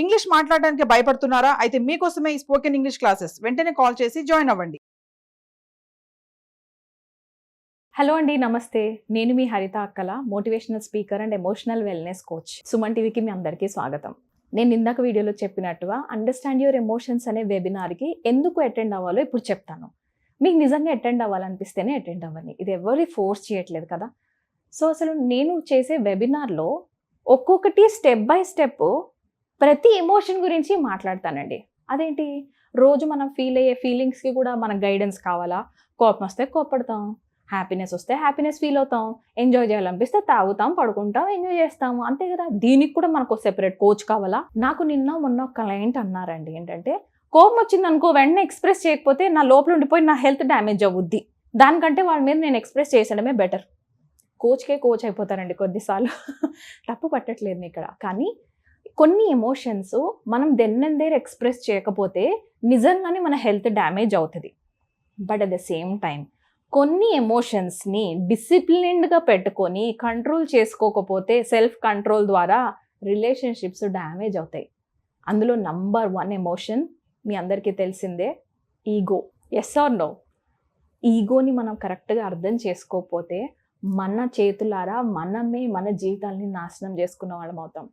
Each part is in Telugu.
ఇంగ్లీష్ మాట్లాడడానికి భయపడుతున్నారా? అయితే మీకోసమే ఈ స్పోకెన్ ఇంగ్లీష్ క్లాసెస్. వెంటనే కాల్ చేసి జాయిన్ అవ్వండి. హలో అండి, నమస్తే. నేను మీ హరిత అక్కల, motivational speaker and emotional wellness coach. Suman టీవీకి మీ అందరికీ స్వాగతం. నేను ఇందాక వీడియోలో చెప్పినట్టుగా అండర్స్టాండ్ యువర్ ఎమోషన్స్ అనే వెబినార్కి ఎందుకు అటెండ్ అవ్వాలో ఇప్పుడు చెప్తాను. మీకు నిజంగా అటెండ్ అవ్వాలనిపిస్తేనే అటెండ్ అవ్వండి. ఇది ఎవరి ఫోర్స్ చేయట్లేదు కదా. సో అసలు నేను చేసే వెబినార్లో ఒక్కొక్కటి స్టెప్ బై స్టెప్ ప్రతి ఎమోషన్ గురించి మాట్లాడతానండి. అదేంటి, రోజు మనం ఫీల్ అయ్యే ఫీలింగ్స్కి కూడా మనకు గైడెన్స్ కావాలా? కోపం వస్తే కోపడతాం, హ్యాపీనెస్ వస్తే హ్యాపీనెస్ ఫీల్ అవుతాం, ఎంజాయ్ చేయాలనిపిస్తే తాగుతాం, పడుకుంటాం, ఎంజాయ్ చేస్తాము, అంతే కదా. దీనికి కూడా మనకు సెపరేట్ కోచ్ కావాలా? నాకు మొన్న ఒక క్లయింట్ అన్నారండి, ఏంటంటే కోపం వచ్చింది అనుకో, వెంటనే ఎక్స్ప్రెస్ చేయకపోతే నా లోపల ఉండిపోయి నా హెల్త్ డ్యామేజ్ అవుద్ది, దానికంటే వాళ్ళ మీద నేను ఎక్స్ప్రెస్ చేసడమే బెటర్. కోచ్కే కోచ్ అయిపోతారండి కొద్దిసార్లు. తప్పు పట్టట్లేదు ఇక్కడ. కానీ కొన్ని ఎమోషన్స్ మనం దెన్ అండ్ దేర్ ఎక్స్ప్రెస్ చేయకపోతే నిజంగానే మన హెల్త్ డ్యామేజ్ అవుతుంది. But at the same time కొన్ని ఎమోషన్స్ని డిసిప్లిన్డ్గా పెట్టుకొని కంట్రోల్ చేసుకోకపోతే సెల్ఫ్ కంట్రోల్ ద్వారా రిలేషన్షిప్స్ డ్యామేజ్ అవుతాయి. అందులో నంబర్ 1 ఎమోషన్ మీ అందరికీ తెలిసిందే, ఈగో. Yes or no? ఈగోని మనం కరెక్ట్గా అర్థం చేసుకోకపోతే మన చేతులారా మనమే మన జీవితాలని నాశనం చేసుకున్న వాళ్ళం అవుతాం.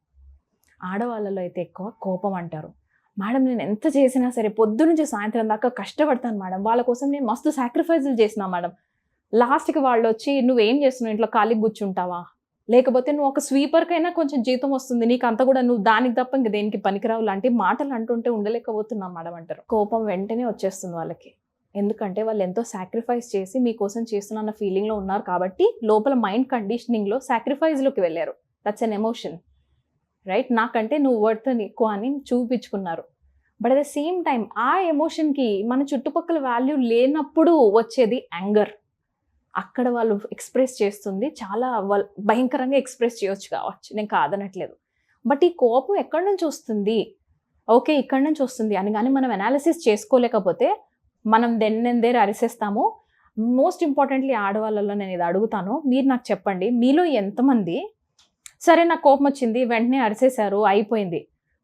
ఆడవాళ్ళలో అయితే ఎక్కువ కోపం అంటారు. మేడం, నేను ఎంత చేసినా సరే పొద్దునుంచి సాయంత్రం దాకా కష్టపడతాను మేడం, వాళ్ళ కోసం నేను మస్తు సాక్రిఫైజులు చేసినా మేడం, లాస్ట్కి వాళ్ళు వచ్చి నువ్వేం చేస్తున్నావు, ఇంట్లో ఖాళీగా కూర్చుంటావా, లేకపోతే నువ్వు ఒక స్వీపర్కైనా కొంచెం జీతం వస్తుంది, నీకు అంతా కూడా నువ్వు దానికి తప్ప ఇంక దేనికి పనికిరావు లాంటి మాటలు అంటుంటే ఉండలేకపోతున్నాం మేడం అంటారు. కోపం వెంటనే వచ్చేస్తుంది వాళ్ళకి. ఎందుకంటే వాళ్ళు ఎంతో సాక్రిఫైస్ చేసి మీకోసం చేస్తున్న ఫీలింగ్లో ఉన్నారు కాబట్టి లోపల మైండ్ కండిషనింగ్లో సాక్రిఫైజ్లోకి వెళ్ళారు. That's an emotion, right? నాకంటే నువ్వు వర్త్ ఎక్కువ అని చూపించుకున్నారు. But at the same time ఆ ఎమోషన్కి మన చుట్టుపక్కల వాల్యూ లేనప్పుడు వచ్చేది యాంగర్. అక్కడ వాళ్ళు ఎక్స్ప్రెస్ చేస్తుంది చాలా భయంకరంగా ఎక్స్ప్రెస్ చేయొచ్చు కావచ్చు, నేను కాదనట్లేదు. బట్ ఈ కోపం ఎక్కడి నుంచి వస్తుంది, ఓకే ఇక్కడి నుంచి వస్తుంది అని కానీ మనం అనాలిసిస్ చేసుకోలేకపోతే మనం దెన్ అండ్ దేర్ అరిసేస్తాము. మోస్ట్ ఇంపార్టెంట్లీ ఆడవాళ్ళలో నేను ఇది అడుగుతాను, మీరు నాకు చెప్పండి, మీలో ఎంతమంది సరే నాకు కోపం వచ్చింది వెంటనే అరిసేశారు అయిపోయింది,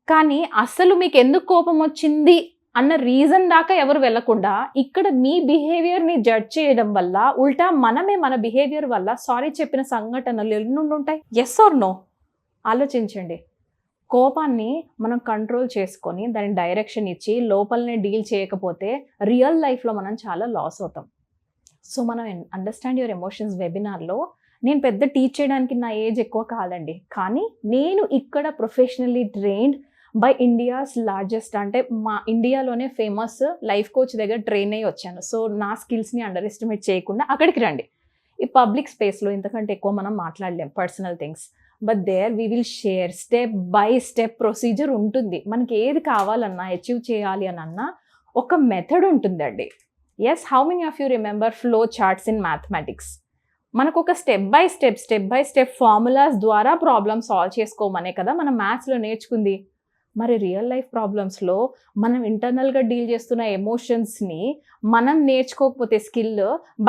కానీ అసలు మీకు ఎందుకు కోపం వచ్చింది అన్న రీజన్ దాకా ఎవరు వెళ్ళకుండా ఇక్కడ మీ బిహేవియర్ని జడ్జ్ చేయడం వల్ల ఉల్టా మనమే మన బిహేవియర్ వల్ల సారీ చెప్పిన సంఘటనలు ఎన్ని ఉంటాయి? Yes or no? ఆలోచించండి. కోపాన్ని మనం కంట్రోల్ చేసుకొని దాని డైరెక్షన్ ఇచ్చి లోపలనే డీల్ చేయకపోతే రియల్ లైఫ్లో మనం చాలా లాస్ అవుతాం. సో మనం అండర్స్టాండ్ యువర్ ఎమోషన్స్ వెబినార్లో నేను పెద్ద టీచ్ చేయడానికి నా ఏజ్ ఎక్కువ కాదండి, కానీ నేను ఇక్కడ professionally trained by India's largest, అంటే మా ఇండియాలోనే ఫేమస్ లైఫ్ కోచ్ దగ్గర ట్రైన్ అయ్యి వచ్చాను. సో నా స్కిల్స్ని అండర్ ఎస్టిమేట్ చేయకుండా అక్కడికి రండి. ఈ పబ్లిక్ స్పేస్లో ఇంతకంటే ఎక్కువ మనం మాట్లాడలేం personal things, but there we will share step by step procedure ఉంటుంది. మనకి ఏది కావాలన్నా అచీవ్ చేయాలి అని అన్నా ఒక మెథడ్ ఉంటుందండి. Yes, how many of you remember flow charts in mathematics? మనకు ఒక స్టెప్ బై స్టెప్ ఫార్ములాస్ ద్వారా ప్రాబ్లమ్ సాల్వ్ చేసుకోమనే కదా మనం మ్యాథ్స్లో నేర్చుకుంది. మరి రియల్ లైఫ్ ప్రాబ్లమ్స్లో మనం ఇంటర్నల్గా డీల్ చేస్తున్న ఎమోషన్స్ని మనం నేర్చుకోకపోతే స్కిల్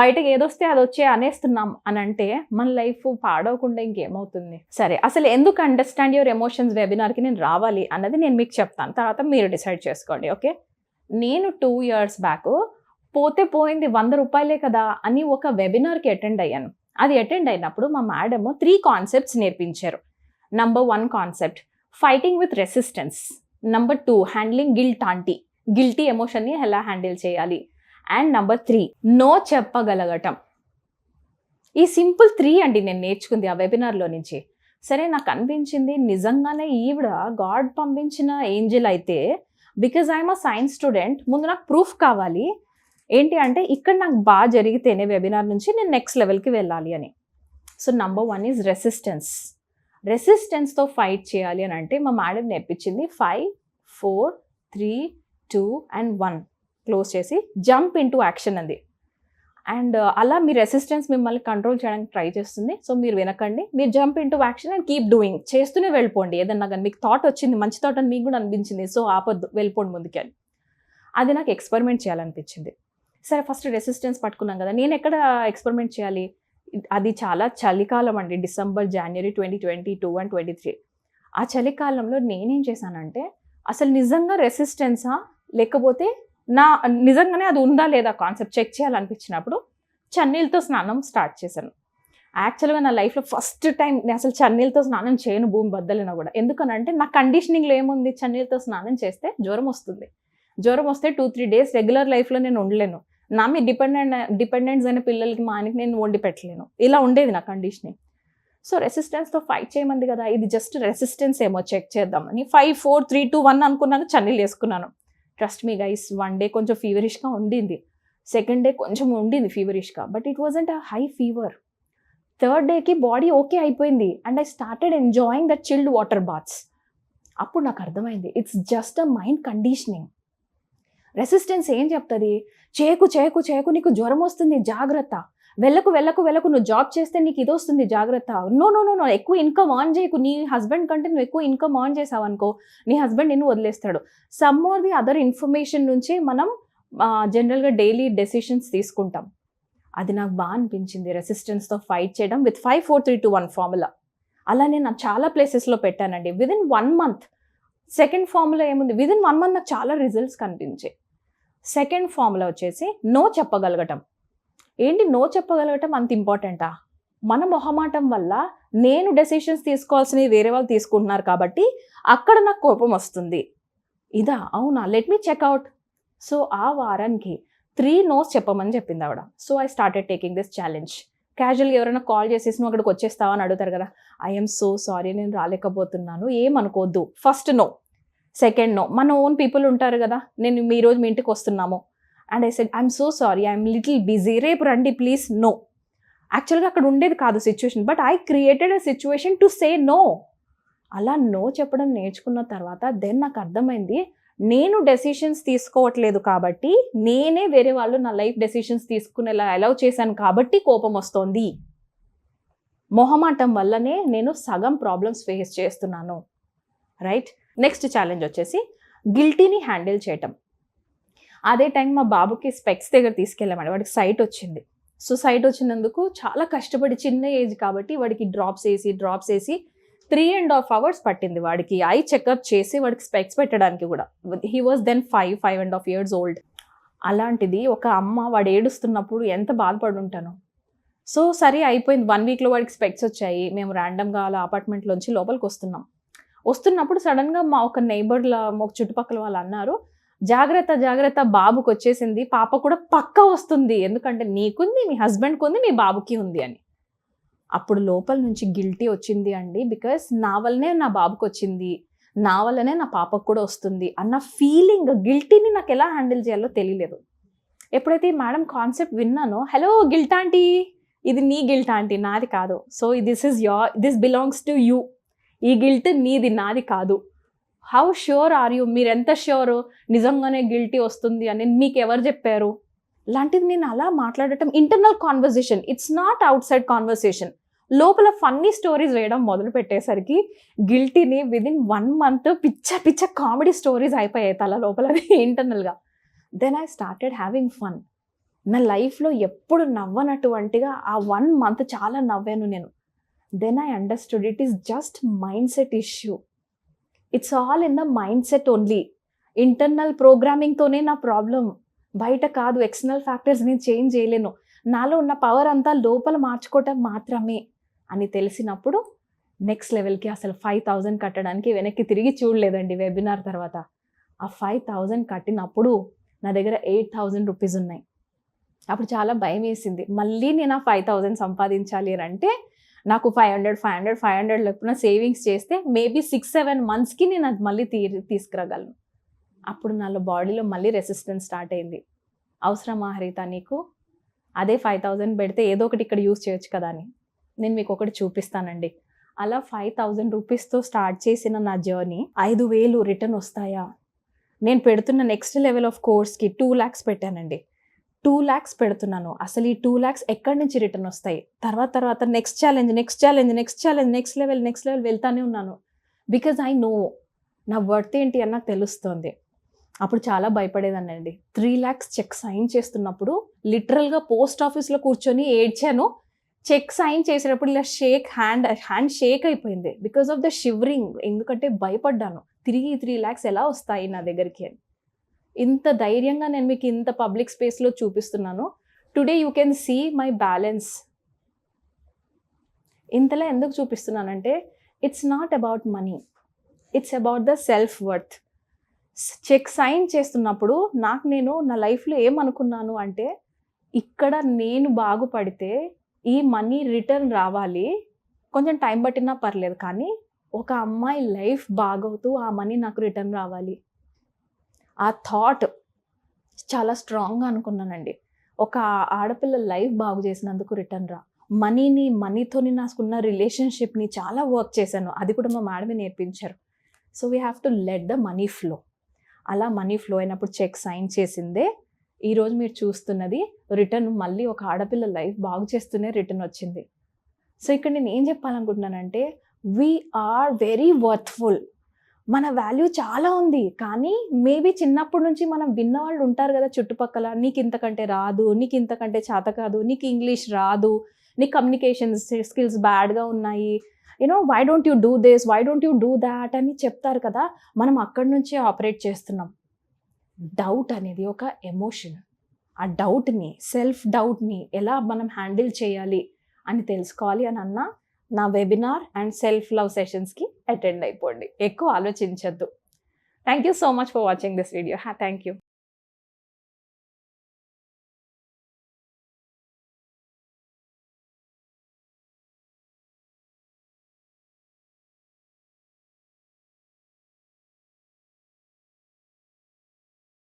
బయటకు ఏదొస్తే అది వచ్చే అనేస్తున్నాం అని అంటే మన లైఫ్ పాడవకుండా ఇంకేమవుతుంది? సరే, అసలు ఎందుకు అండర్స్టాండ్ యువర్ ఎమోషన్స్ వెబినార్కి నేను రావాలి అన్నది నేను మీకు చెప్తాను, తర్వాత మీరు డిసైడ్ చేసుకోండి. ఓకే, నేను 2 years బ్యాక్ పోతే పోయింది 100 రూపాయలే కదా అని ఒక వెబినార్కి అటెండ్ అయ్యాను. అది అటెండ్ అయినప్పుడు మా మేడము 3 కాన్సెప్ట్స్ నేర్పించారు. Number 1 concept fighting with resistance, number 2 handling guilty ఎమోషన్ని ఎలా హ్యాండిల్ చేయాలి, అండ్ నంబర్ 3 నో చెప్పగలగటం. ఈ సింపుల్ 3 అండి నేను నేర్చుకుంది ఆ వెబినార్లో నుంచి. సరే, నాకు అనిపించింది నిజంగానే ఈవిడ గాడ్ పంపించిన ఏంజల్ అయితే, because I'm a science student, ముందు నాకు ప్రూఫ్ కావాలి ఏంటి అంటే ఇక్కడ నాకు బాగా జరిగితేనే వెబినార్ నుంచి నేను నెక్స్ట్ లెవెల్కి వెళ్ళాలి అని. సో నంబర్ 1 ఈజ్ రెసిస్టెన్స్తో ఫైట్ చేయాలి అని అంటే మా మేడం నేర్పించింది 5, 4, 3, 2 and 1 క్లోజ్ చేసి జంప్ ఇంటూ యాక్షన్ అంది. అండ్ అలా మీ రెసిస్టెన్స్ మిమ్మల్ని కంట్రోల్ చేయడానికి ట్రై చేస్తుంది. సో మీరు వినకండి, మీరు jump into action and keep doing, చేస్తూనే వెళ్ళిపోండి. ఏదన్నా కానీ మీకు థాట్ వచ్చింది, మంచి థాట్ అని మీకు కూడా అనిపించింది, సో ఆపొద్దు, వెళ్ళిపోండి ముందుకెళ్ళి. అది నాకు ఎక్స్పెరిమెంట్ చేయాలనిపించింది. సరే, ఫస్ట్ రెసిస్టెన్స్ పట్టుకున్నాం కదా, నేను ఎక్కడ ఎక్స్పెరిమెంట్ చేయాలి? అది చాలా చలికాలం అండి, డిసెంబర్, జనవరి 2022 and 23. ఆ చలికాలంలో నేనేం చేశానంటే అసలు నిజంగా రెసిస్టెన్సా లేకపోతే నిజంగానే అది ఉందా లేదా కాన్సెప్ట్ చెక్ చేయాలనిపించినప్పుడు చన్నీళ్ళతో స్నానం స్టార్ట్ చేశాను. యాక్చువల్గా నా లైఫ్లో ఫస్ట్ టైం నేను అసలు చన్నీళ్ళతో స్నానం చేయను భూమి బద్దలినా కూడా. ఎందుకనంటే నా కండిషనింగ్లో ఏముంది, చన్నీళ్ళతో స్నానం చేస్తే జ్వరం వస్తుంది. జ్వరం వస్తే 2-3 డేస్ రెగ్యులర్ లైఫ్లో నేను ఉండలేను. నా మీద డిపెండెంట్స్ అయిన పిల్లలకి మా ఆయనకి నేను వండి పెట్టలేను. ఇలా ఉండేది నా కండిషనింగ్. సో రెసిస్టెన్స్తో ఫైట్ చేయమంది కదా, ఇది జస్ట్ రెసిస్టెన్స్ ఏమో చెక్ చేద్దామని 5, 4, 3, 2, 1 అనుకున్నాను. చన్నీళ్ళు వేసుకున్నాను. ట్రస్ట్ మీ గైస్, 1 డే కొంచెం ఫీవరిష్గా ఉండింది, 2nd డే కొంచెం ఉండింది ఫీవరిష్గా, but it wasn't a high fever. 3rd డేకి బాడీ ఓకే అయిపోయింది and I started enjoying that chilled water baths. అప్పుడు నాకు అర్థమైంది it's just a mind conditioning. Resistance ఏం చెప్తుంది, చేయకు చేయకు చేయకు, నీకు జ్వరం వస్తుంది జాగ్రత్త, వెళ్ళకు వెళ్ళకు వెళ్ళకు, నువ్వు జాబ్ చేస్తే నీకు ఇది వస్తుంది జాగ్రత్త, నో నో నో నో, ఎక్కువ ఇన్కమ్ ఆన్ చేయకు, నీ హస్బెండ్ కంటే నువ్వు ఎక్కువ ఇన్కమ్ ఆన్ చేసావు అనుకో నీ హస్బెండ్ నిన్ను వదిలేస్తాడు. Some or the other information నుంచి మనం జనరల్గా డైలీ డెసిషన్స్ తీసుకుంటాం. అది నాకు బాగా అనిపించింది, రెసిస్టెన్స్తో ఫైట్ చేయడం విత్ 5, 4, 3, 2, 1 ఫార్ములా. అలా నేను చాలా ప్లేసెస్లో పెట్టానండి. Within 1 month. సెకండ్ ఫార్ములా ఏముంది, విదిన్ 1 month నాకు చాలా రిజల్ట్స్ కనిపించాయి. సెకండ్ ఫార్ములా వచ్చేసి నో చెప్పగలగటం. ఏంటి నో చెప్పగలగటం అంత ఇంపార్టెంటా? మన మొహమాటం వల్ల నేను డెసిషన్స్ తీసుకోవాల్సినవి వేరే వాళ్ళు తీసుకుంటున్నారు కాబట్టి అక్కడ నాకు కోపం వస్తుంది. ఇదా, అవునా, లెట్ మీ చెక్అవుట్. సో ఆ వారానికి 3 no's చెప్పమని చెప్పింది ఆవిడ. So I started taking this challenge. క్యాజువల్గా ఎవరైనా కాల్ చేసేసి నువ్వు అక్కడికి వచ్చేస్తావా అని అడుగుతారు కదా, ఐఎమ్ సో సారీ నేను రాలేకపోతున్నాను, ఏమనుకోవద్దు. First no. సెకండ్ నో, మన ఓన్ పీపుల్ ఉంటారు కదా, నేను ఈరోజు మీ ఇంటికి వస్తున్నాము and I said I'm so sorry, I'm little busy, రేపు రండి ప్లీజ్. నో. యాక్చువల్గా అక్కడ ఉండేది కాదు situation, but I created a situation to say no. అలా నో చెప్పడం నేర్చుకున్న తర్వాత దెన్ నాకు అర్థమైంది, నేను డెసిషన్స్ తీసుకోవట్లేదు కాబట్టి, నేనే వేరే వాళ్ళు నా లైఫ్ డెసిషన్స్ తీసుకునేలా అలౌ చేశాను కాబట్టి కోపం వస్తోంది. మొహమాటం వల్లనే నేను సగం ప్రాబ్లమ్స్ ఫేస్ చేస్తున్నాను. రైట్. నెక్స్ట్ ఛాలెంజ్ వచ్చేసి గిల్టీని హ్యాండిల్ చేయటం. అదే టైం మా బాబుకి స్పెక్స్ దగ్గర తీసుకెళ్ళామండి. వాడికి సైట్ వచ్చింది. సో సైట్ వచ్చినందుకు చాలా కష్టపడి, చిన్న ఏజ్ కాబట్టి వాడికి డ్రాప్స్ వేసి 3.5 hours పట్టింది వాడికి ఐ చెకప్ చేసి వాడికి స్పెక్స్ పెట్టడానికి కూడా. He was then 5.5 years old. అలాంటిది ఒక అమ్మ వాడు ఏడుస్తున్నప్పుడు ఎంత బాధపడి ఉంటాను. సో సరే అయిపోయింది, 1 weekలో వాడికి స్పెక్స్ వచ్చాయి. మేము ర్యాండమ్గా అలా అపార్ట్మెంట్లోంచి లోపలికి వస్తున్నప్పుడు సడన్గా మా ఒక నైబర్ల ఒక చుట్టుపక్కల వాళ్ళు అన్నారు, జాగ్రత్త జాగ్రత్త, బాబుకి వచ్చేసింది, పాప కూడా పక్కా వస్తుంది, ఎందుకంటే నీకుంది, మీ హస్బెండ్కి ఉంది, మీ బాబుకి ఉంది అని. అప్పుడు లోపల నుంచి గిల్టీ వచ్చింది అండి. బికాస్ నా వల్లనే నా బాబుకి వచ్చింది, నా వల్లనే నా పాపకు కూడా వస్తుంది అన్న ఫీలింగ్, గిల్టీని నాకు ఎలా హ్యాండిల్ చేయాలో తెలియలేదు. ఎప్పుడైతే మేడం కాన్సెప్ట్ విన్నానో, హలో గిల్ట్ ఆంటీ, ఇది నీ గిల్ట్ ఆంటీ, నాది కాదు. So this belongs to you. ఈ గిల్ట్ నీది, నాది కాదు. హౌ ష్యూర్ ఆర్ యూ, మీరు ఎంత ష్యూరు నిజంగానే గిల్టీ వస్తుంది అని మీకు ఎవరు చెప్పారు? లాంటిది నేను అలా మాట్లాడటం internal conversation, it's not outside conversation. లోపల ఫన్నీ స్టోరీస్ వేయడం మొదలు పెట్టేసరికి గిల్టీని విదిన్ 1 month పిచ్చ కామెడీ స్టోరీస్ అయిపోయాయి తల లోపల ఇంటర్నల్గా. Then I started having fun. నా లైఫ్లో ఎప్పుడు నవ్వనటువంటిగా ఆ 1 month చాలా నవ్వాను నేను. Then I understood it is just mindset issue. It's all in the mindset only. Internal ప్రోగ్రామింగ్తోనే నా ప్రాబ్లం, బయట కాదు. ఎక్స్టర్నల్ ఫ్యాక్టర్స్ నేను చేంజ్ చేయలేను. నాలో ఉన్న పవర్ అంతా లోపల మార్చుకోవటం మాత్రమే అని తెలిసినప్పుడు నెక్స్ట్ లెవెల్కి అసలు 5,000 కట్టడానికి వెనక్కి తిరిగి చూడలేదండి. వెబినార్ తర్వాత ఆ 5,000 కట్టినప్పుడు నా దగ్గర 8,000 rupees ఉన్నాయి. అప్పుడు చాలా భయం వేసింది, మళ్ళీ నేను ఆ 5,000 సంపాదించాలి అని అంటే నాకు 500 లేకపోతే సేవింగ్స్ చేస్తే మేబీ 6-7 monthsకి నేను అది మళ్ళీ తీసుకురాగలను. అప్పుడు నాలో బాడీలో మళ్ళీ రెసిస్టెన్స్ స్టార్ట్ అయింది. అవసరమా హరిత నీకు, అదే 5,000 పెడితే ఏదో ఒకటి ఇక్కడ యూజ్ చేయొచ్చు కదా అని. నేను మీకు ఒకటి చూపిస్తానండి. అలా 5,000 రూపీస్తో స్టార్ట్ చేసిన నా జర్నీ 5,000 రిటర్న్ వస్తాయా? నేను పెడుతున్న నెక్స్ట్ లెవెల్ ఆఫ్ కోర్స్కి 2 lakhs పెట్టానండి. 2 lakhs పెడుతున్నాను. అసలు ఈ 2 lakhs ఎక్కడి నుంచి రిటర్న్ వస్తాయి? తర్వాత నెక్స్ట్ లెవెల్ వెళ్తానే ఉన్నాను. బికాజ్ ఐ నో నా వర్త్ ఏంటి అని నాకు తెలుస్తుంది. అప్పుడు చాలా భయపడేదానండి. 3 lakhs చెక్ సైన్ చేస్తున్నప్పుడు లిటరల్గా పోస్ట్ ఆఫీస్లో కూర్చొని ఏడ్చాను. చెక్ సైన్ చేసేటప్పుడు ఇలా హ్యాండ్ షేక్ అయిపోయింది బికాస్ ఆఫ్ ద షివరింగ్. ఎందుకంటే భయపడ్డాను, తిరిగి 3 lakhs ఎలా వస్తాయి నా దగ్గరికి అని. ఇంత ధైర్యంగా నేను మీకు ఇంత పబ్లిక్ స్పేస్లో చూపిస్తున్నాను. Today you can see my balance. ఇంతలా ఎందుకు చూపిస్తున్నానంటే it's not about money, it's about the self worth. Cheque sign చేస్తున్నప్పుడు నేను నా లైఫ్లో ఏమనుకున్నాను అంటే, ఇక్కడ నేను బాగుపడితే ఈ మనీ రిటర్న్ రావాలి, కొంచెం టైం పట్టినా పర్లేదు, కానీ ఒక అమ్మాయి లైఫ్ బాగవుతూ ఆ మనీ నాకు రిటర్న్ రావాలి. ఆ థాట్ చాలా స్ట్రాంగ్గా అనుకున్నానండి. ఒక ఆడపిల్ల లైఫ్ బాగు చేసినందుకు రిటర్న్ రా. మనీతోని నాకున్న రిలేషన్షిప్ని చాలా వర్క్ చేశాను, అది కూడా మా మేడమే నేర్పించారు. So we have to let the money flow. అలా మనీ ఫ్లో అయినప్పుడు చెక్ సైన్ చేసిందే ఈరోజు మీరు చూస్తున్నది రిటర్న్. మళ్ళీ ఒక ఆడపిల్ల లైఫ్ బాగు చేస్తూనే రిటర్న్ వచ్చింది. సో ఇక్కడ నేను ఏం చెప్పాలనుకుంటున్నానంటే, వీ ఆర్ వెరీ వర్త్ఫుల్. మన వాల్యూ చాలా ఉంది, కానీ మేబీ చిన్నప్పటి నుంచి మనం విన్న వాళ్ళు ఉంటారు కదా చుట్టుపక్కల, నీకు ఇంతకంటే రాదు, నీకు ఇంతకంటే చేత కాదు, నీకు ఇంగ్లీష్ రాదు, నీ కమ్యూనికేషన్ స్కిల్స్ బ్యాడ్గా ఉన్నాయి, why don't you do this, why don't you do that అని చెప్తారు కదా. మనం అక్కడి నుంచే ఆపరేట్ చేస్తున్నాం. డౌట్ అనేది ఒక ఎమోషన్. ఆ డౌట్ని, సెల్ఫ్ డౌట్ని ఎలా మనం హ్యాండిల్ చేయాలి అని తెలుసుకోవాలి అని అన్నా, నా వెబినార్ అండ్ సెల్ఫ్ లవ్ సెషన్స్కి అటెండ్ అయిపోండి. ఎక్కువ ఆలోచించద్దు. Thank you so much for watching this video. Thank you.